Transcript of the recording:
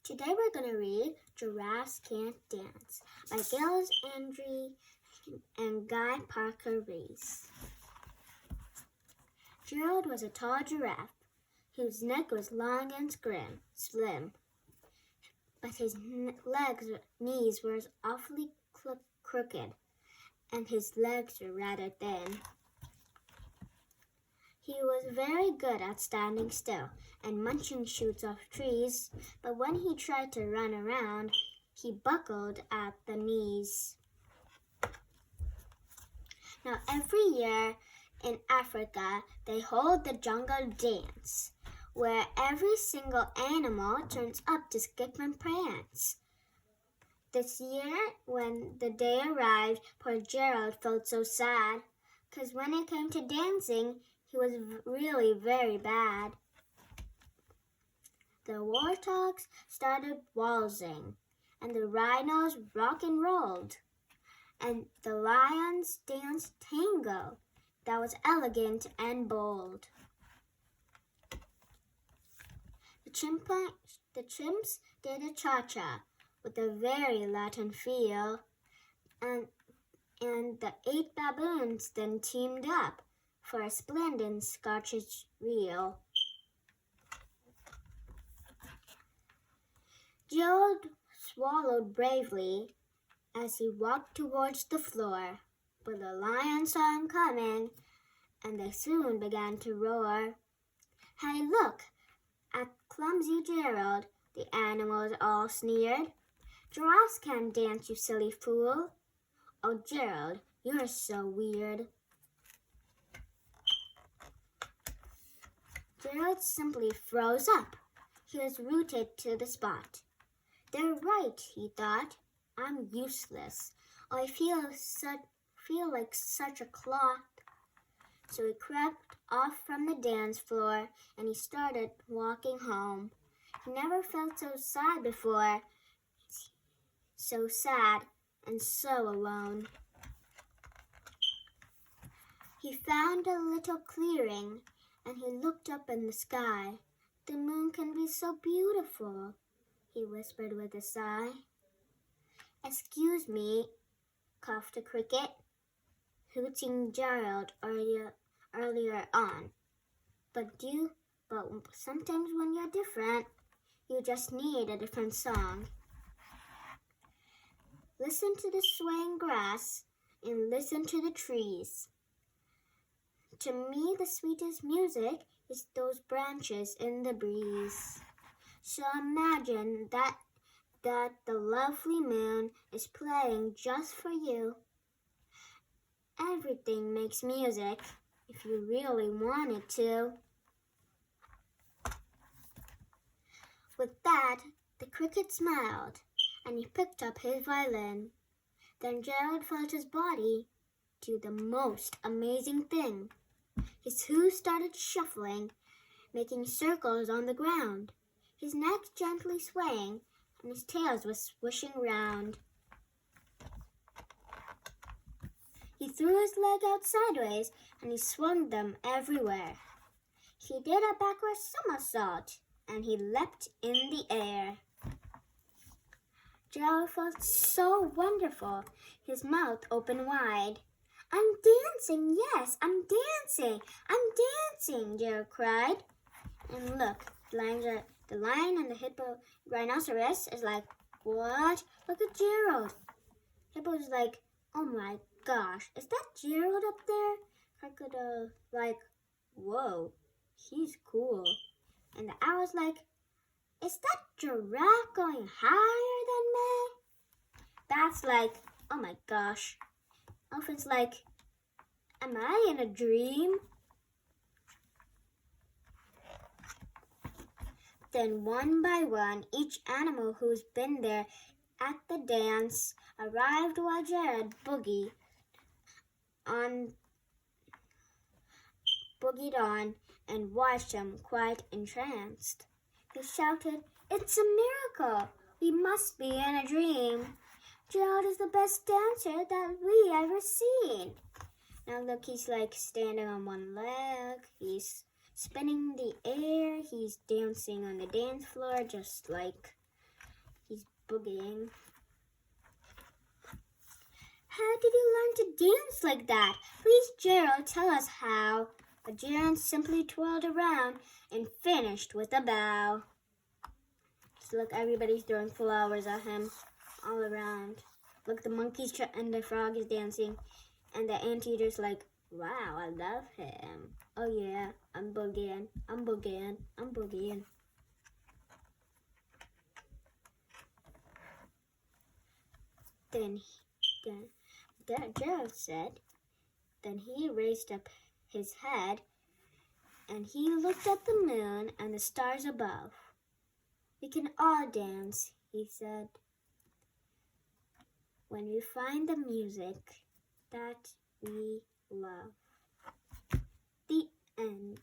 Today we're going to read Giraffes Can't Dance by Gerald and Guy Parker Rees. Gerald was a tall giraffe whose neck was long and slim, but his knees were awfully crooked, and his legs were rather thin. He was very good at standing still and munching shoots off trees, but when he tried to run around, he buckled at the knees. Now, every year in Africa, they hold the jungle dance, where every single animal turns up to skip and prance. This year, when the day arrived, poor Gerald felt so sad, 'cause when it came to dancing, he was really very bad. The warthogs started waltzing, and the rhinos rock and rolled, and the lions danced tango that was elegant and bold. The chimps did a cha-cha with a very Latin feel, and the 8 baboons then teamed up for a splendid Scottish reel. Gerald swallowed bravely as he walked towards the floor, but the lions saw him coming, and they soon began to roar. "Hey, look at clumsy Gerald," the animals all sneered. "Giraffes can't dance, you silly fool." "Oh, Gerald, you're so weird." Gerald simply froze up. He was rooted to the spot. "They're right," he thought. "I'm useless. I feel like such a clock." So he crept off from the dance floor and he started walking home. He never felt so sad before. So sad and so alone. He found a little clearing and he looked up in the sky. "The moon can be so beautiful," he whispered with a sigh. "Excuse me," coughed a cricket, who'd seen Gerald earlier on. But sometimes when you're different, you just need a different song. Listen to the swaying grass and listen to the trees. To me, the sweetest music is those branches in the breeze. So imagine that the lovely moon is playing just for you. Everything makes music if you really want it to. With that, the cricket smiled and he picked up his violin. Then Gerald felt his body do the most amazing thing. His hooves started shuffling, making circles on the ground. His neck gently swaying, and his tail was swishing round. He threw his leg out sideways, and he swung them everywhere. He did a backward somersault, and he leapt in the air. Gerald felt so wonderful, his mouth opened wide. "I'm dancing, yes, I'm dancing, Gerald cried. And look, the lion and the rhinoceros is like, "What? Look at Gerald." Hippo's like, "Oh my gosh, is that Gerald up there?" Crocodile like, "Whoa, he's cool." And the owl's like, "Is that giraffe going higher than me?" Bat's like, "Oh my gosh." Elephant's like, "Am I in a dream?" Then one by one, each animal who's been there at the dance arrived while Gerald boogied on and watched them quite entranced. They shouted, "It's a miracle! We must be in a dream. Gerald is the best dancer that we ever seen." Now look, he's like standing on one leg. He's spinning the air. He's dancing on the dance floor just like boogieing. How did you learn to dance like that? Please, Gerald, tell us how. But Gerald simply twirled around and finished with a bow. So look, everybody's throwing flowers at him all around. Look, the monkeys and the frog is dancing. And the anteater's like, wow, I love him. Oh yeah, I'm boogieing, I'm boogieing, I'm boogieing. Then Gerald said, then he raised up his head and he looked at the moon and the stars above. We can all dance, he said, when we find the music that we love. The end.